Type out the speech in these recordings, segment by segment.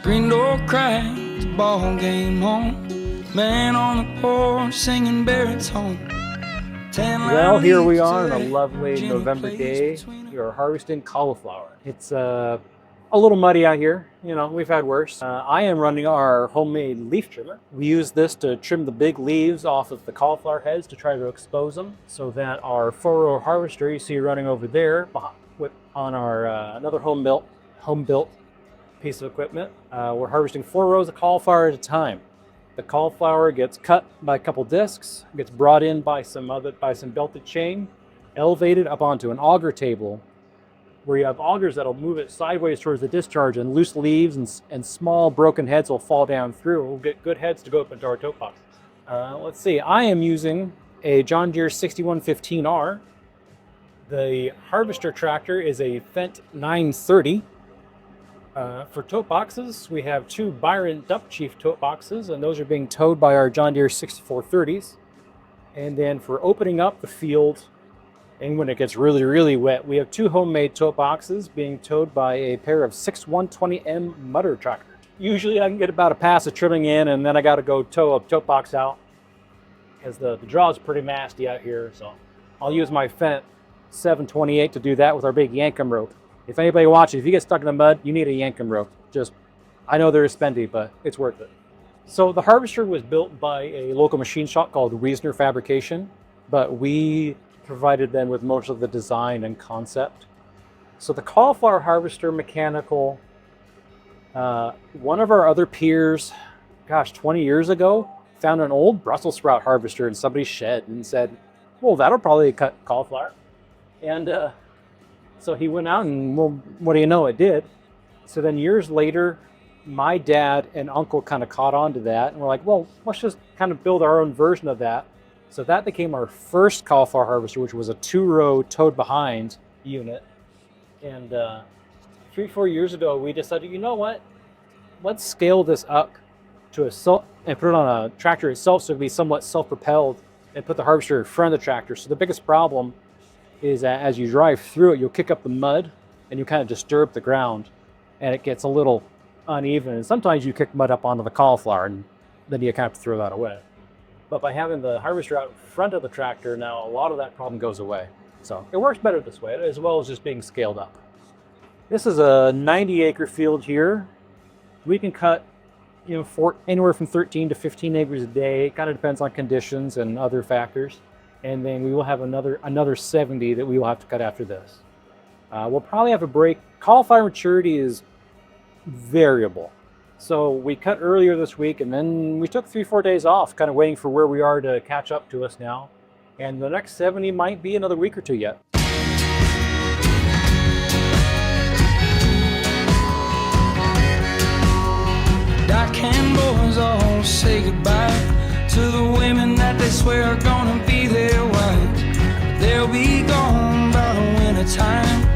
Screen door cracked, ball game on. Man on the porch singing baritone. Well, here we are on a lovely November day. We are harvesting cauliflower. It's a little muddy out here. You know, we've had worse. I am running our homemade leaf trimmer. We use this to trim the big leaves off of the cauliflower heads to try to expose them so that our 4-row harvester you see running over there on our another home-built piece of equipment. We're harvesting 4 rows of cauliflower at a time. The cauliflower gets cut by a couple discs, gets brought in by some belted chain, elevated up onto an auger table where you have augers that'll move it sideways towards the discharge, and loose leaves and small broken heads will fall down through. We'll get good heads to go up into our tote box. Let's see, I am using a John Deere 6115R. The harvester tractor is a Fendt 930. For tote boxes, we have 2 Byron Dump Chief tote boxes, and those are being towed by our John Deere 6430s. And then for opening up the field, and when it gets really, really wet, we have 2 homemade tote boxes being towed by a pair of 6 120M mutter tractors. Usually I can get about a pass of trimming in, and then I got to go tow a tote box out because the draw is pretty nasty out here. So I'll use my Fendt 728 to do that with our big Yankum rope. If anybody watching, if you get stuck in the mud, you need a Yankum rope. I know they're spendy, but it's worth it. So the harvester was built by a local machine shop called Wiesner Fabrication, but we provided them with most of the design and concept. So the cauliflower harvester mechanical, one of our other peers, 20 years ago, found an old Brussels sprout harvester in somebody's shed and said, well, that'll probably cut cauliflower. And so he went out and, well, what do you know, it did. So then years later, my dad and uncle kind of caught on to that. And we're like, well, let's just kind of build our own version of that. So that became our first cauliflower harvester, which was a 2-row towed behind unit. And 3-4 years ago, we decided, you know what? Let's scale this up to and put it on a tractor itself so it can be somewhat self-propelled, and put the harvester in front of the tractor. So the biggest problem is that as you drive through it, you'll kick up the mud and you kind of disturb the ground, and it gets a little uneven. And sometimes you kick mud up onto the cauliflower, and then you kind of have to throw that away. But by having the harvester out in front of the tractor now, a lot of that problem goes away. So it works better this way, as well as just being scaled up. This is a 90-acre field here. We can cut, anywhere from 13 to 15 acres a day. It kind of depends on conditions and other factors. And then we will have another 70 that we will have to cut after this. We'll probably have a break. Cauliflower maturity is variable. So we cut earlier this week, and then we took 3-4 days off, kind of waiting for where we are to catch up to us now. And the next 70 might be another week or 2 yet. Dickman boys all say goodbye to the women that they swear are gonna be their wives. They'll be gone by the winter time,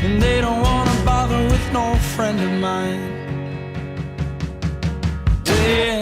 and they don't wanna bother with no friend of mine. Yeah.